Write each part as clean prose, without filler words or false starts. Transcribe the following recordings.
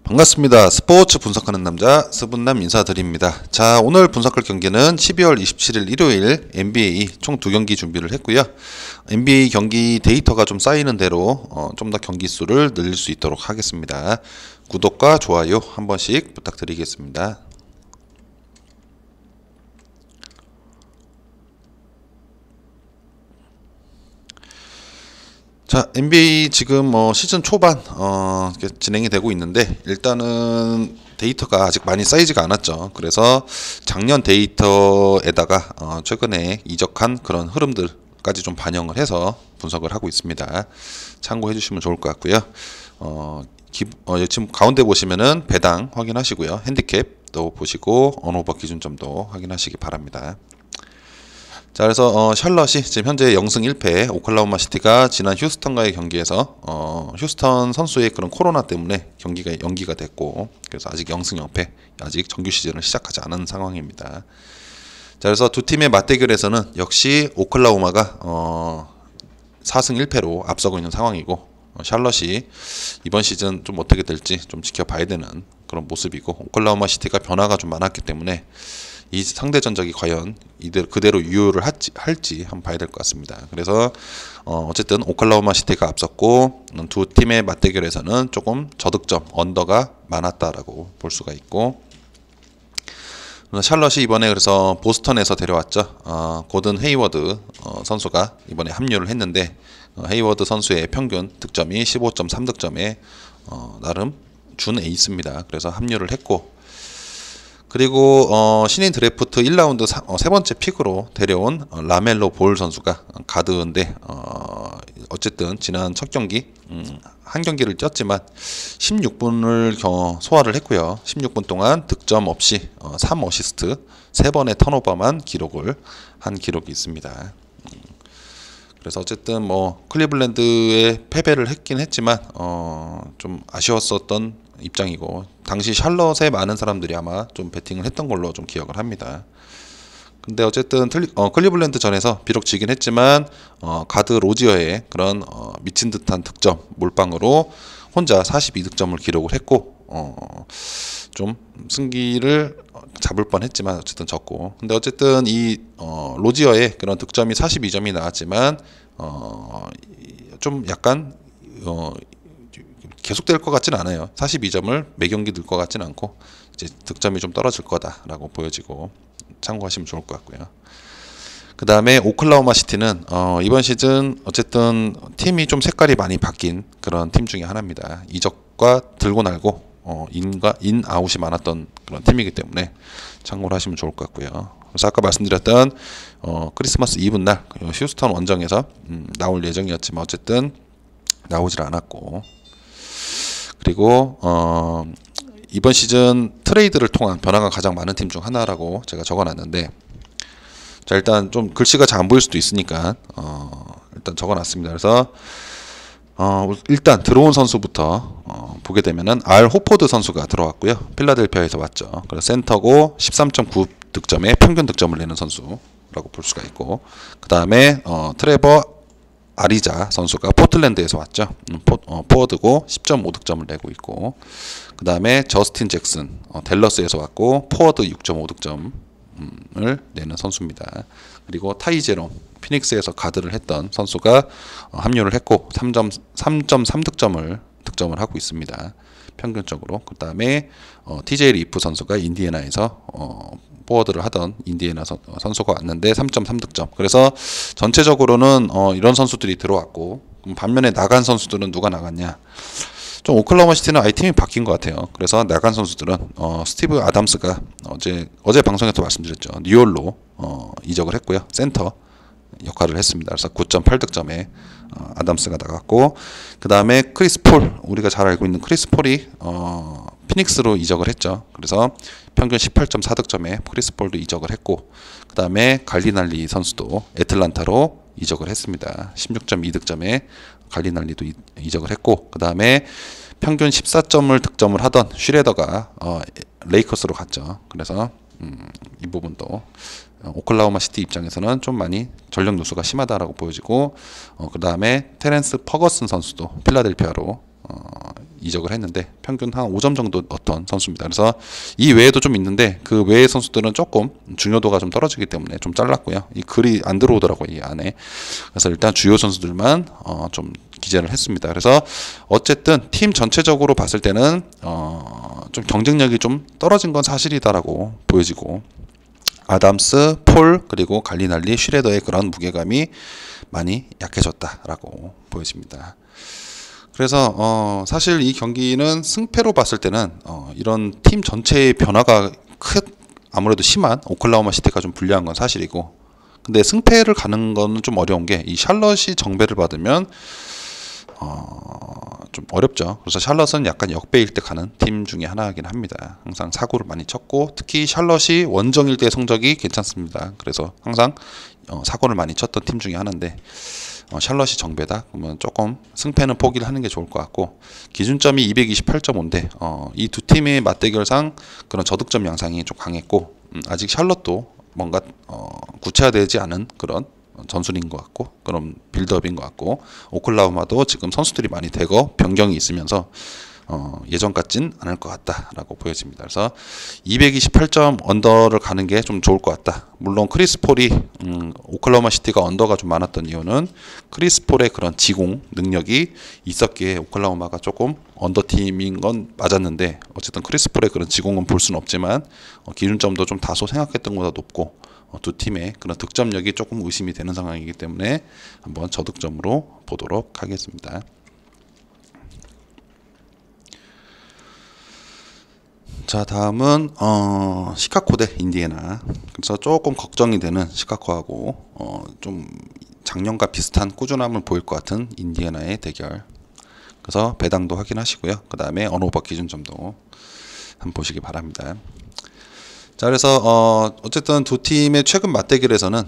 반갑습니다. 스포츠 분석하는 남자 스분남 인사드립니다. 자, 오늘 분석할 경기는 12월 27일 일요일 NBA 총 2경기 준비를 했고요. NBA 경기 데이터가 좀 쌓이는 대로 좀 더 경기 수를 늘릴 수 있도록 하겠습니다. 구독과 좋아요 한 번씩 부탁드리겠습니다. 자, NBA 지금 시즌 초반 진행이 되고 있는데, 일단은 데이터가 아직 많이 쌓이지가 않았죠. 그래서 작년 데이터에다가 최근에 이적한 그런 흐름들까지 좀 반영을 해서 분석을 하고 있습니다. 참고해 주시면 좋을 것 같고요. 지금 가운데 보시면은 배당 확인하시고요. 핸디캡도 보시고 언오버 기준점도 확인하시기 바랍니다. 자, 그래서 샬럿이 지금 현재 0승 1패, 오클라호마 시티가 지난 휴스턴과의 경기에서 휴스턴 선수의 그런 코로나 때문에 경기가 연기가 됐고, 그래서 아직 0승 0패, 아직 정규 시즌을 시작하지 않은 상황입니다. 자, 그래서 두 팀의 맞대결에서는 역시 오클라호마가 4승 1패로 앞서고 있는 상황이고, 샬럿이 이번 시즌 좀 어떻게 될지 좀 지켜봐야 되는 그런 모습이고, 오클라호마 시티가 변화가 좀 많았기 때문에 이 상대 전적이 과연 그대로 유효를 할지 한번 봐야 될 것 같습니다. 그래서 어쨌든 오클라호마 시티가 앞섰고, 두 팀의 맞대결에서는 조금 저득점 언더가 많았다라고 볼 수가 있고, 샬럿이 이번에 그래서 보스턴에서 데려왔죠. 고든 헤이워드 선수가 이번에 합류를 했는데, 헤이워드 선수의 평균 득점이 15.3득점에 나름 준 에이스입니다. 그래서 합류를 했고, 그리고 신인 드래프트 1라운드 세 번째 픽으로 데려온 라멜로 볼 선수가 가드인데, 어쨌든 지난 첫 경기 한 경기를 뛰었지만 16분을 소화를 했고요. 16분 동안 득점 없이 3어시스트 3번의 턴오버만 기록을 한 기록이 있습니다. 그래서 어쨌든 클리블랜드에 패배를 했긴 했지만 좀 아쉬웠었던 입장이고, 당시 샬럿에 많은 사람들이 아마 좀 베팅을 했던 걸로 좀 기억을 합니다. 근데 어쨌든 클리블랜드 전에서 비록 지긴 했지만 가드 로지어의 그런 미친 듯한 득점 몰빵으로 혼자 42득점을 기록을 했고, 좀 승기를 잡을 뻔했지만 어쨌든 졌고, 근데 어쨌든 이 로지어의 그런 득점이 42점이 나왔지만 좀 약간 계속될 것 같진 않아요. 42점을 매 경기 넣을 것 같진 않고, 이제 득점이 좀 떨어질 거다라고 보여지고 참고하시면 좋을 것 같고요. 그 다음에 오클라호마 시티는 이번 시즌 어쨌든 팀이 좀 색깔이 많이 바뀐 그런 팀 중에 하나입니다. 이적과 들고 날고 인 아웃이 많았던 그런 팀이기 때문에 참고를 하시면 좋을 것 같고요. 그래서 아까 말씀드렸던 크리스마스 이브 날 휴스턴 원정에서 나올 예정이었지만 어쨌든 나오질 않았고, 그리고 이번 시즌 트레이드를 통한 변화가 가장 많은 팀 중 하나라고 제가 적어놨는데, 자, 일단 좀 글씨가 잘 안 보일 수도 있으니까 일단 적어놨습니다. 그래서 일단 들어온 선수부터 보게 되면은 알 호포드 선수가 들어왔고요. 필라델피아에서 왔죠. 그래서 센터고 13.9 득점에 평균 득점을 내는 선수라고 볼 수가 있고, 그 다음에 트레버 아리자 선수가 포틀랜드에서 왔죠. 포워드고 10.5득점을 내고 있고, 그 다음에 저스틴 잭슨 댈러스에서 왔고 포워드 6.5득점을 내는 선수입니다. 그리고 타이 제롬 피닉스에서 가드를 했던 선수가 합류를 했고 3.3득점을 하고 있습니다. 평균적으로. 그 다음에 TJ 리프 선수가 인디애나에서 포워드를 하던 인디애나 선수가 왔는데 3.3득점. 그래서 전체적으로는 이런 선수들이 들어왔고, 반면에 나간 선수들은 누가 나갔냐? 좀 오클라호마 시티는 아예 팀이 바뀐 것 같아요. 그래서 나간 선수들은 스티브 아담스가 어제 방송에서 말씀드렸죠. 뉴올로 이적을 했고요. 센터 역할을 했습니다. 그래서 9.8득점에 아담스가 나갔고, 그 다음에 크리스 폴, 우리가 잘 알고 있는 크리스 폴이 피닉스로 이적을 했죠. 그래서 평균 18.4득점에 크리스 폴도 이적을 했고, 그 다음에 갈리날리 선수도 애틀란타로 이적을 했습니다. 16.2득점에 갈리날리도 이적을 했고, 그 다음에 평균 14점을 득점을 하던 슈레더가 레이커스로 갔죠. 그래서 이 부분도 오클라호마 시티 입장에서는 좀 많이 전력 누수가 심하다라고 보여지고, 그 다음에 테렌스 퍼거슨 선수도 필라델피아로 이적을 했는데 평균 한 5점 정도 넣었던 선수입니다. 그래서 이 외에도 좀 있는데 그 외의 선수들은 조금 중요도가 좀 떨어지기 때문에 좀 잘랐고요. 이 글이 안 들어오더라고요, 이 안에. 그래서 일단 주요 선수들만 좀 기재를 했습니다. 그래서 어쨌든 팀 전체적으로 봤을 때는 좀 경쟁력이 좀 떨어진 건 사실이다라고 보여지고, 아담스, 폴, 그리고 갈리날리, 슈레더의 그런 무게감이 많이 약해졌다라고 보여집니다. 그래서 사실 이 경기는 승패로 봤을 때는 이런 팀 전체의 변화가 아무래도 심한 오클라호마 시티가 좀 불리한 건 사실이고, 근데 승패를 가는 거는 좀 어려운 게, 이 샬럿이 정배를 받으면 좀 어렵죠. 그래서 샬럿은 약간 역배일 때 가는 팀 중에 하나이긴 합니다. 항상 사고를 많이 쳤고, 특히 샬럿이 원정일 때 성적이 괜찮습니다. 그래서 항상 사고를 많이 쳤던 팀 중에 하나인데, 샬럿이 정배다 그러면 조금 승패는 포기를 하는 게 좋을 것 같고, 기준점이 228.5인데 이 두 팀의 맞대결상 그런 저득점 양상이 좀 강했고, 아직 샬럿도 뭔가 구체화되지 않은 그런 전술인 것 같고, 그런 빌드업인 것 같고, 오클라호마도 지금 선수들이 많이 되고 변경이 있으면서 예전 같진 않을 것 같다라고 보여집니다. 그래서 228점 언더를 가는 게 좀 좋을 것 같다. 물론 크리스 폴이 오클라호마 시티가 언더가 좀 많았던 이유는 크리스 폴의 그런 지공 능력이 있었기에 오클라호마가 조금 언더 팀인 건 맞았는데, 어쨌든 크리스 폴의 그런 지공은 볼 수는 없지만 기준점도 좀 다소 생각했던 것보다 높고, 두 팀의 그런 득점력이 조금 의심이 되는 상황이기 때문에 한번 저득점으로 보도록 하겠습니다. 자, 다음은 시카고 대 인디애나. 그래서 조금 걱정이 되는 시카고하고 좀 작년과 비슷한 꾸준함을 보일 것 같은 인디애나의 대결. 그래서 배당도 확인하시고요. 그 다음에 언오버 기준점도 한번 보시기 바랍니다. 자, 그래서 어쨌든 두 팀의 최근 맞대결에서는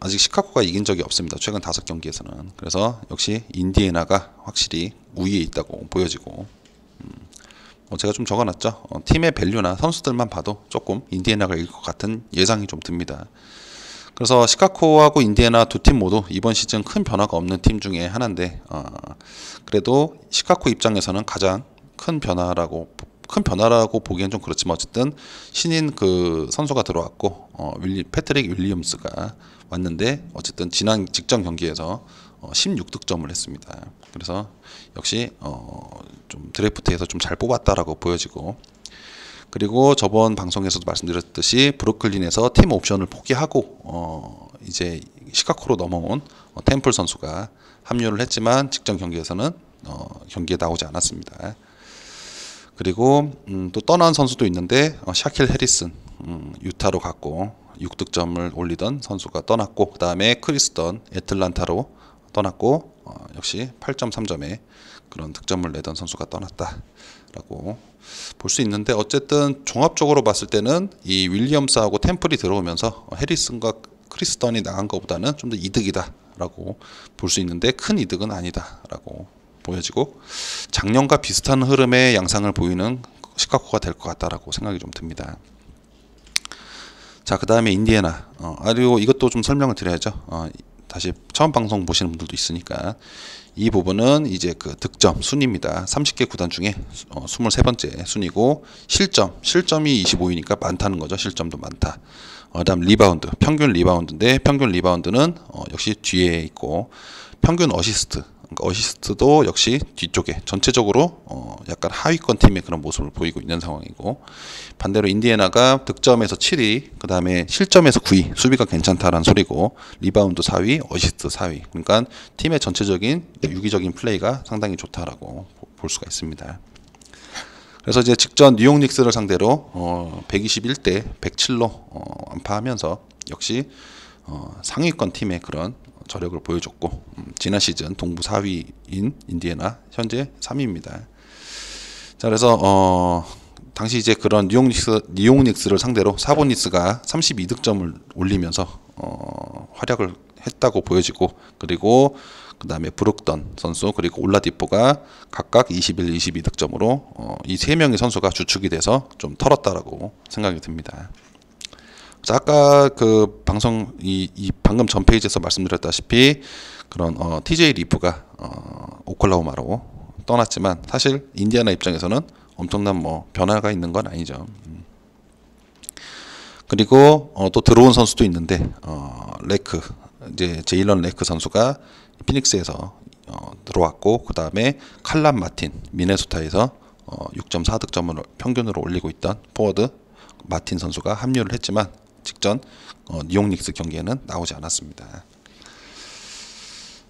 아직 시카고가 이긴 적이 없습니다. 최근 5경기에서는. 그래서 역시 인디애나가 확실히 우위에 있다고 보여지고, 제가 좀 적어놨죠. 팀의 밸류나 선수들만 봐도 조금 인디애나가 이길 것 같은 예상이 좀 듭니다. 그래서 시카고하고 인디애나 두 팀 모두 이번 시즌 큰 변화가 없는 팀 중에 하나인데, 그래도 시카고 입장에서는 가장 큰 변화라고 보기엔 좀 그렇지만, 어쨌든 신인 그 선수가 들어왔고, 패트릭 윌리엄스가 왔는데, 어쨌든 지난 직전 경기에서 16득점을 했습니다. 그래서 역시 좀 드래프트에서 좀 잘 뽑았다라고 보여지고, 그리고 저번 방송에서도 말씀드렸듯이 브루클린에서 팀 옵션을 포기하고 이제 시카고로 넘어온 템플 선수가 합류를 했지만 직전 경기에서는 경기에 나오지 않았습니다. 그리고 또 떠난 선수도 있는데, 샤킬 해리슨 유타로 갔고 6득점을 올리던 선수가 떠났고, 그 다음에 크리스턴 애틀란타로 떠났고 역시 8.3점의 그런 득점을 내던 선수가 떠났다라고 볼 수 있는데, 어쨌든 종합적으로 봤을 때는 이 윌리엄스하고 템플이 들어오면서 해리슨과 크리스턴이 나간 것보다는 좀 더 이득이다라고 볼 수 있는데, 큰 이득은 아니다라고 보여지고, 작년과 비슷한 흐름의 양상을 보이는 시카고가 될 것 같다라고 생각이 좀 듭니다. 자, 그 다음에 인디애나. 그리고 이것도 좀 설명을 드려야죠. 다시 처음 방송 보시는 분들도 있으니까, 이 부분은 이제 그 득점 순위입니다. 30개 구단 중에 23번째 순위고, 실점이 25위니까 많다는 거죠. 실점도 많다. 그다음 리바운드, 평균 리바운드인데, 평균 리바운드는 역시 뒤에 있고, 평균 어시스트, 그러니까 어시스트도 역시 뒤쪽에, 전체적으로 약간 하위권 팀의 그런 모습을 보이고 있는 상황이고, 반대로 인디애나가 득점에서 7위, 그 다음에 실점에서 9위, 수비가 괜찮다라는 소리고, 리바운드 4위, 어시스트 4위. 그러니까 팀의 전체적인 유기적인 플레이가 상당히 좋다라고 볼 수가 있습니다. 그래서 이제 직전 뉴욕 닉스를 상대로 121대 107로 완파하면서 역시 상위권 팀의 그런 저력을 보여줬고, 지난 시즌 동부 4위인 인디애나 현재 3위입니다. 자, 그래서 당시 이제 그런 뉴욕 닉스를 상대로 사보니스가 32득점을 올리면서 활약을 했다고 보여지고, 그리고 그 다음에 브룩던 선수, 그리고 올라디포가 각각 21, 22득점으로 이 세 명의 선수가 주축이 돼서 좀 털었다라고 생각이 듭니다. 아까 그 방송 이 방금 전 페이지에서 말씀드렸다시피 그런 TJ 리프가 오클라호마로 떠났지만 사실 인디애나 입장에서는 엄청난 뭐 변화가 있는 건 아니죠. 그리고 또 들어온 선수도 있는데 레크 이제 제일런 레크 선수가 피닉스에서 들어왔고, 그 다음에 칼람 마틴 미네소타에서 6.4득점을 평균으로 올리고 있던 포워드 마틴 선수가 합류를 했지만 직전 뉴욕 닉스 경기에는 나오지 않았습니다.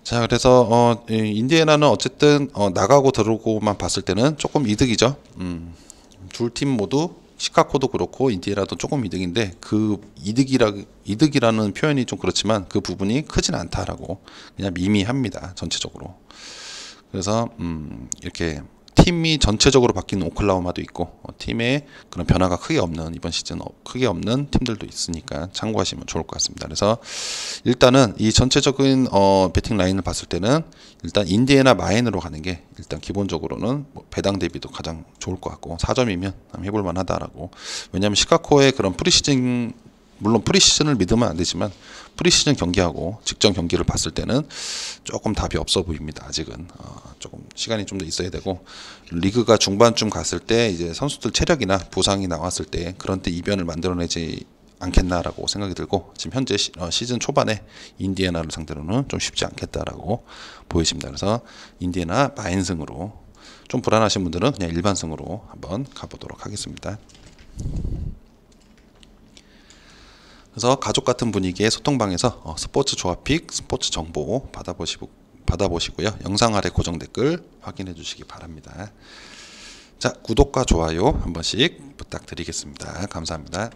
자, 그래서 인디애나는 어쨌든 나가고 들어오고만 봤을 때는 조금 이득이죠. 둘 팀 모두 시카고도 그렇고 인디애나도 조금 이득인데, 그 이득이라는 표현이 좀 그렇지만 그 부분이 크진 않다라고 그냥 미미합니다, 전체적으로. 그래서 이렇게 팀이 전체적으로 바뀌는 오클라호마도 있고 팀의 그런 변화가 크게 없는, 이번 시즌 크게 없는 팀들도 있으니까 참고하시면 좋을 것 같습니다. 그래서 일단은 이 전체적인 배팅 라인을 봤을 때는 일단 인디애나 마인으로 가는 게 일단 기본적으로는 뭐 배당 대비도 가장 좋을 것 같고, 4점이면 해볼 만하다라고. 왜냐하면 시카고의 그런 프리시즌, 물론 프리시즌을 믿으면 안 되지만 프리시즌 경기하고 직전 경기를 봤을 때는 조금 답이 없어 보입니다. 아직은 조금 시간이 좀 더 있어야 되고, 리그가 중반쯤 갔을 때 이제 선수들 체력이나 부상이 나왔을 때 그런 때 이변을 만들어내지 않겠나라고 생각이 들고, 지금 현재 시즌 초반에 인디애나를 상대로는 좀 쉽지 않겠다라고 보여집니다. 그래서 인디애나 마인승으로, 좀 불안하신 분들은 그냥 일반승으로 한번 가보도록 하겠습니다. 그래서 가족 같은 분위기의 소통방에서 스포츠 조합픽, 스포츠 정보 받아보시고요. 영상 아래 고정 댓글 확인해 주시기 바랍니다. 자, 구독과 좋아요 한 번씩 부탁드리겠습니다. 감사합니다.